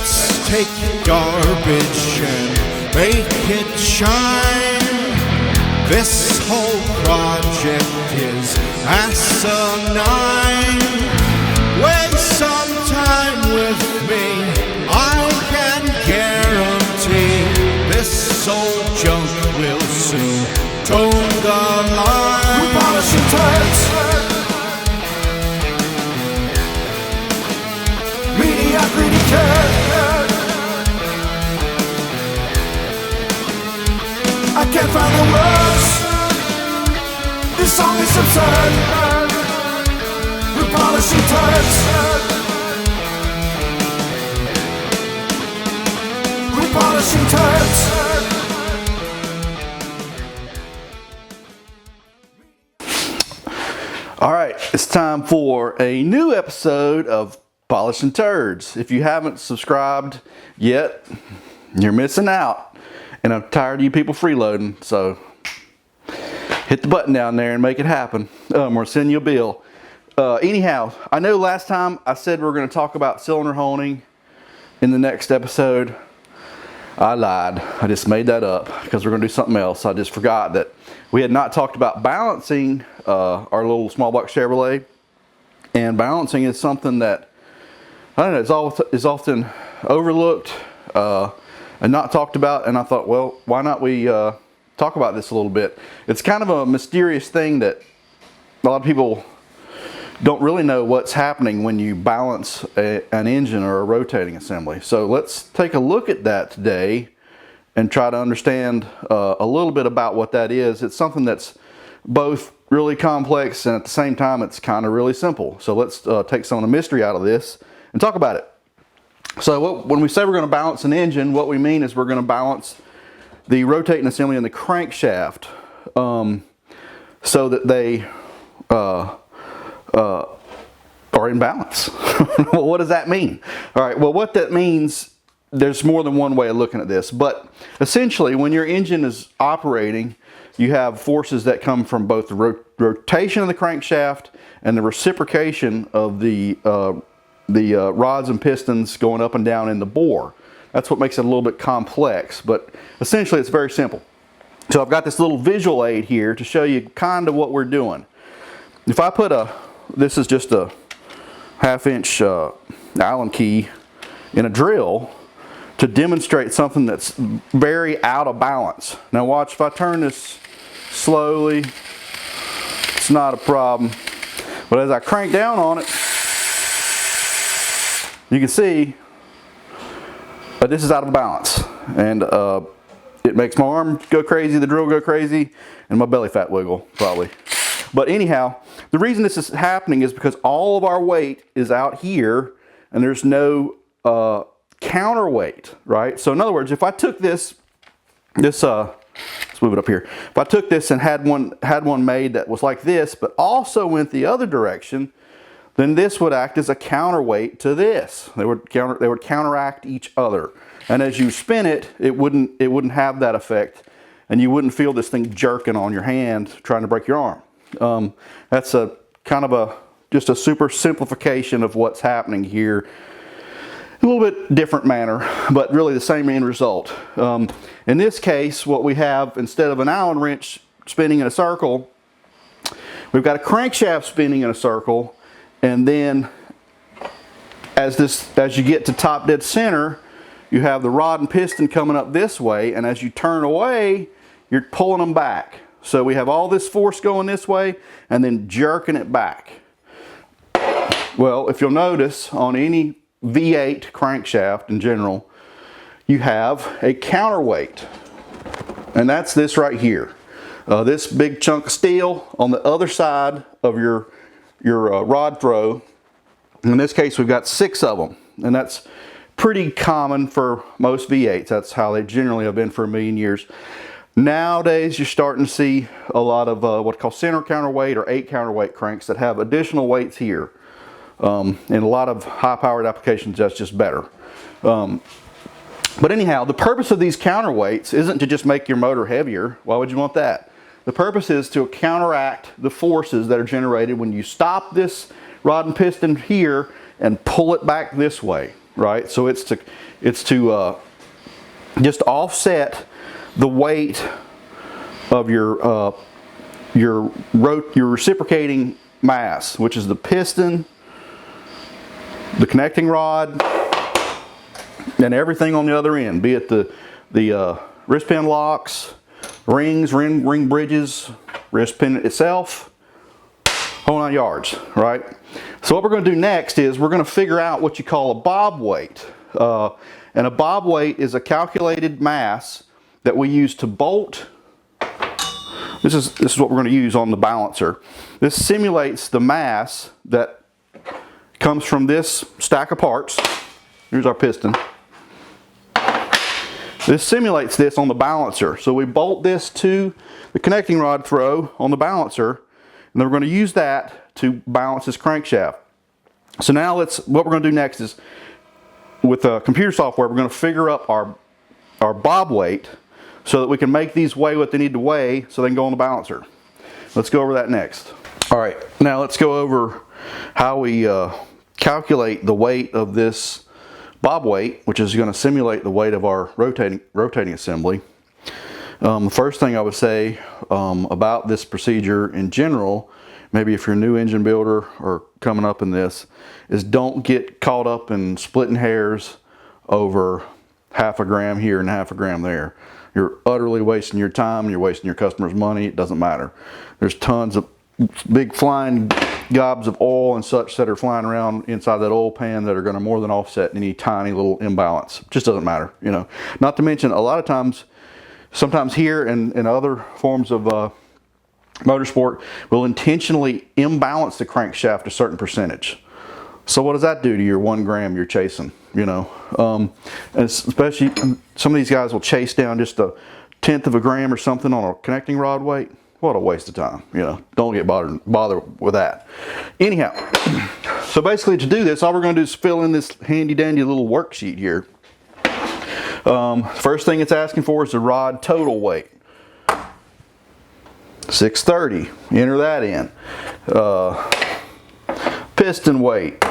Let's take garbage and make it shine. This whole project is asinine. Waste some time with me, I can guarantee this old junk will soon toe the line. We're polishing turds. Mediocrity curd. I can't find the words. This song is absurd. We're polishing turds. We're polishing turds. All right, it's time for a new episode of Polishing Turds. If you haven't subscribed yet, you're missing out. And I'm tired of you people freeloading, so hit the button down there and make it happen. Or send you a bill. Anyhow, I know last time I said we were going to talk about cylinder honing in the next episode. I lied. I just made that up because we're going to do something else. I just forgot that we had not talked about balancing our little small block Chevrolet. And balancing is something that, I don't know, is often overlooked and not talked about. And I thought, well, why not we talk about this a little bit? It's kind of a mysterious thing that a lot of people don't really know what's happening when you balance an engine or a rotating assembly. So let's take a look at that today and try to understand a little bit about what that is. It's something that's both really complex and at the same time it's kind of really simple. So let's take some of the mystery out of this and talk about it. So when we say we're going to balance an engine, what we mean is we're going to balance the rotating assembly and the crankshaft so that they are in balance. Well, what does that mean? All right, well, what that means, there's more than one way of looking at this, but essentially when your engine is operating, you have forces that come from both the rotation of the crankshaft and the reciprocation of the rods and pistons going up and down in the bore. That's what makes it a little bit complex, but essentially it's very simple. So I've got this little visual aid here to show you kind of what we're doing. If I put this is just a 1/2 inch Allen key in a drill to demonstrate something that's very out of balance. Now watch, if I turn this slowly, it's not a problem. But as I crank down on it, you can see that this is out of balance. And it makes my arm go crazy, the drill go crazy, and my belly fat wiggle, probably. But anyhow, the reason this is happening is because all of our weight is out here and there's no counterweight, right? So in other words, if I took let's move it up here. If I took this and had one made that was like this, but also went the other direction, then this would act as a counterweight to this. They would counteract each other. And as you spin it, it wouldn't have that effect, and you wouldn't feel this thing jerking on your hand trying to break your arm. That's a kind of just a super simplification of what's happening here. A little bit different manner, but really the same end result. In this case, what we have, instead of an Allen wrench spinning in a circle, we've got a crankshaft spinning in a circle, and then as you get to top dead center, you have the rod and piston coming up this way, and as you turn away, you're pulling them back. So we have all this force going this way and then jerking it back. Well, if you'll notice, on any V8 crankshaft in general, you have a counterweight, and that's this right here. This big chunk of steel on the other side of your rod throw. In this case, we've got 6 of them, and that's pretty common for most V8s. That's how they generally have been for a million years. Nowadays, you're starting to see a lot of what's called center counterweight or 8 counterweight cranks that have additional weights here. In a lot of high-powered applications, that's just better. But anyhow, the purpose of these counterweights isn't to just make your motor heavier. Why would you want that? The purpose is to counteract the forces that are generated when you stop this rod and piston here and pull it back this way. right? So it's to just offset the weight of your reciprocating mass, which is the piston, the connecting rod, and everything on the other end, be it the wrist pin locks, rings, ring bridges, wrist pin itself, whole 9 yards, right? So what we're going to do next is we're going to figure out what you call a bob weight. And a bob weight is a calculated mass that we use to bolt. This is what we're going to use on the balancer. This simulates the mass that comes from this stack of parts. Here's our piston. This simulates this on the balancer. So we bolt this to the connecting rod throw on the balancer, and then we're going to use that to balance this crankshaft. So now what we're going to do next is, with computer software, we're going to figure up our bob weight so that we can make these weigh what they need to weigh so they can go on the balancer. Let's go over that next. All right, now let's go over how we calculate the weight of this bob weight, which is going to simulate the weight of our rotating assembly. The first thing I would say about this procedure in general, maybe if you're a new engine builder or coming up in this, is don't get caught up in splitting hairs over half a gram here and half a gram there. You're utterly wasting your time, you're wasting your customer's money, it doesn't matter. There's tons of big flying gobs of oil and such that are flying around inside that oil pan that are going to more than offset any tiny little imbalance. Just doesn't matter, you know. Not to mention, a lot of times, sometimes here and in other forms of motorsport, will intentionally imbalance the crankshaft a certain percentage. So what does that do to your 1 gram you're chasing, you know? And especially some of these guys will chase down just 1/10 of a gram or something on a connecting rod weight. What a waste of time, you know. Don't get bothered with that. Anyhow, so basically to do this, all we're going to do is fill in this handy dandy little worksheet here. First thing it's asking for is the rod total weight. 630, enter that in. Piston weight,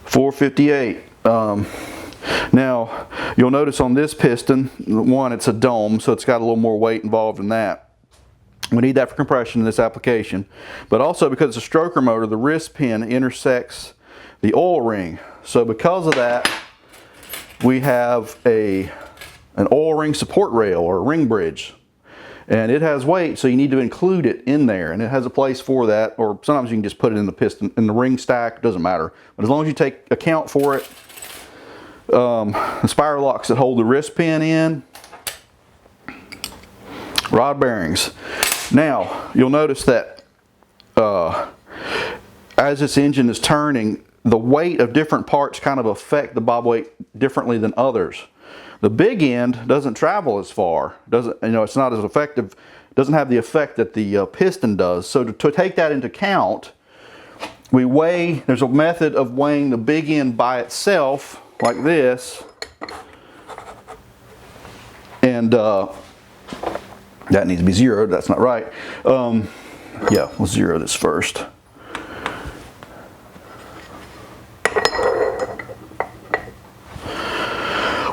458. Now, you'll notice on this piston, one, it's a dome, so it's got a little more weight involved in that. We need that for compression in this application. But also, because it's a stroker motor, the wrist pin intersects the oil ring. So because of that, we have an oil ring support rail or a ring bridge. And it has weight, so you need to include it in there, and it has a place for that, or sometimes you can just put it in the piston, in the ring stack, doesn't matter. But as long as you take account for it, the spiral locks that hold the wrist pin in, rod bearings. Now, you'll notice that as this engine is turning, the weight of different parts kind of affect the bob weight differently than others. The big end doesn't travel as far. It's not as effective. Doesn't have the effect that the piston does. So to take that into account, we weigh. There's a method of weighing the big end by itself, like this, and that needs to be zeroed. That's not right. Yeah, we'll zero this first.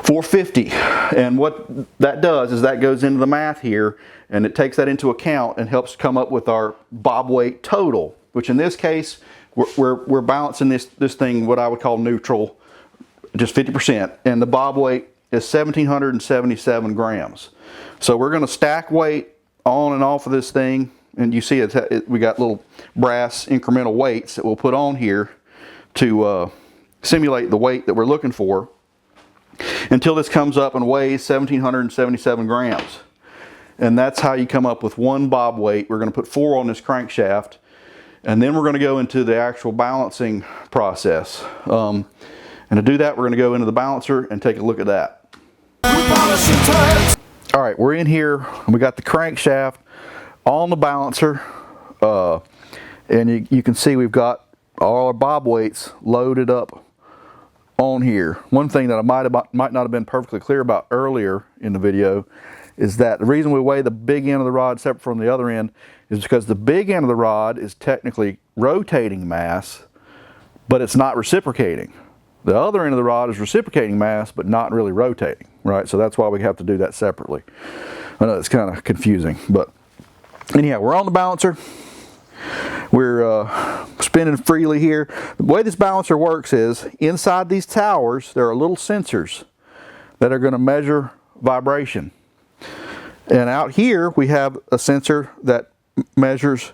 $450, and what that does is that goes into the math here, and it takes that into account and helps come up with our bob weight total, which in this case we're balancing this thing what I would call neutral, just 50%, and the bob weight is 1,777 grams. So we're going to stack weight on and off of this thing, and you see we got little brass incremental weights that we'll put on here to simulate the weight that we're looking for, until this comes up and weighs 1,777 grams. And that's how you come up with one bob weight. We're going to put 4 on this crankshaft, and then we're going to go into the actual balancing process. And to do that, we're going to go into the balancer and take a look at that. All right, we're in here. We got the crankshaft on the balancer, and you can see we've got all our bob weights loaded up on here. One thing that I might not have been perfectly clear about earlier in the video is that the reason we weigh the big end of the rod separate from the other end is because the big end of the rod is technically rotating mass, but it's not reciprocating. The other end of the rod is reciprocating mass, but not really rotating, right? So that's why we have to do that separately. I know it's kind of confusing, but anyhow, we're on the balancer. We're spinning freely here. The way this balancer works is inside these towers, there are little sensors that are going to measure vibration. And out here, we have a sensor that measures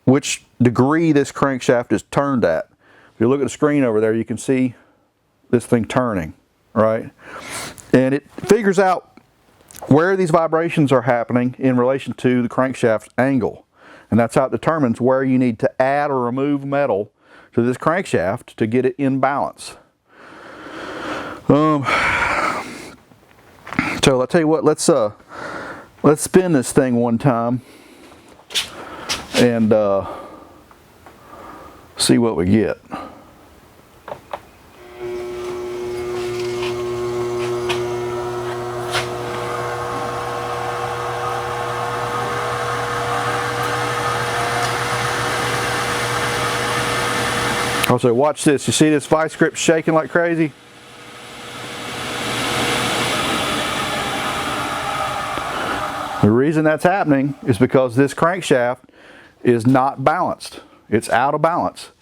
which degree this crankshaft is turned at. If you look at the screen over there, you can see this thing turning, right? And it figures out where these vibrations are happening in relation to the crankshaft angle. And that's how it determines where you need to add or remove metal to this crankshaft to get it in balance. So I'll tell you what, let's spin this thing one time and see what we get. Also, watch this. You see this vice grip shaking like crazy? The reason that's happening is because this crankshaft is not balanced. It's out of balance.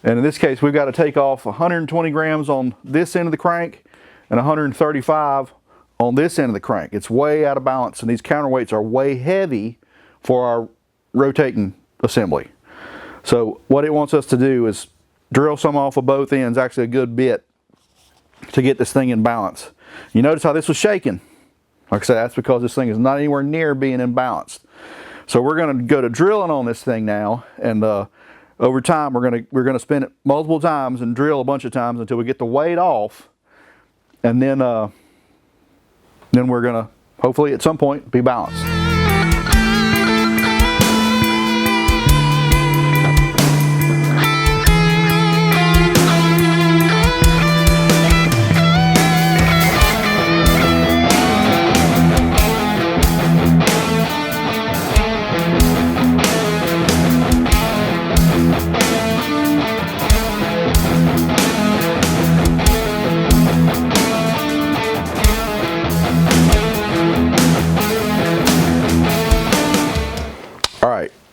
And in this case, we've got to take off 120 grams on this end of the crank and 135 on this end of the crank. It's way out of balance, and these counterweights are way heavy for our rotating assembly. So what it wants us to do is drill some off of both ends, actually a good bit, to get this thing in balance. You notice how this was shaking? Like I said, that's because this thing is not anywhere near being in balance. So we're going to go to drilling on this thing now, and over time we're going to spin it multiple times and drill a bunch of times until we get the weight off, and then we're going to hopefully at some point be balanced.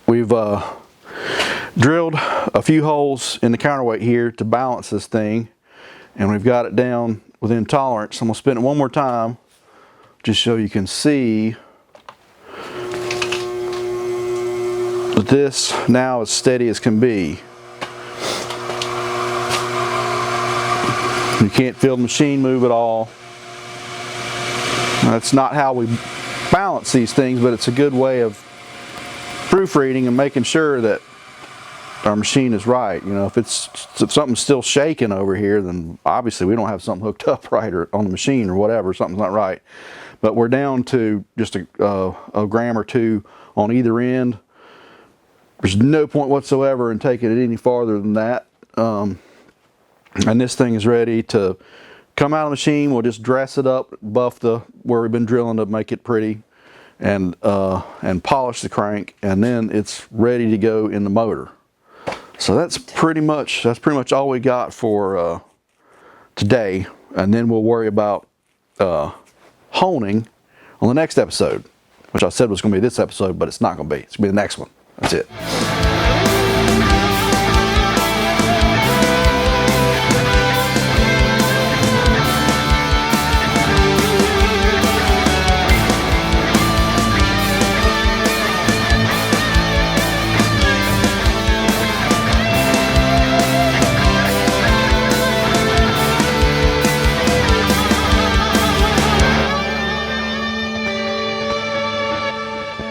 We've drilled a few holes in the counterweight here to balance this thing, and we've got it down within tolerance. I'm going to spin it one more time just so you can see that this now is steady as can be. You can't feel the machine move at all. That's not how we balance these things, but it's a good way of proofreading and making sure that our machine is right. You know, if something's still shaking over here, then obviously we don't have something hooked up right or on the machine or whatever. Something's not right. But we're down to just a gram or two on either end. There's no point whatsoever in taking it any farther than that. And this thing is ready to come out of the machine. We'll just dress it up, buff where we've been drilling to make it pretty, and polish the crank, and then it's ready to go in the motor. So that's pretty much all we got for today, and then we'll worry about honing on the next episode, which I said was going to be this episode, but it's not going to be. It's going to be the next one. That's it.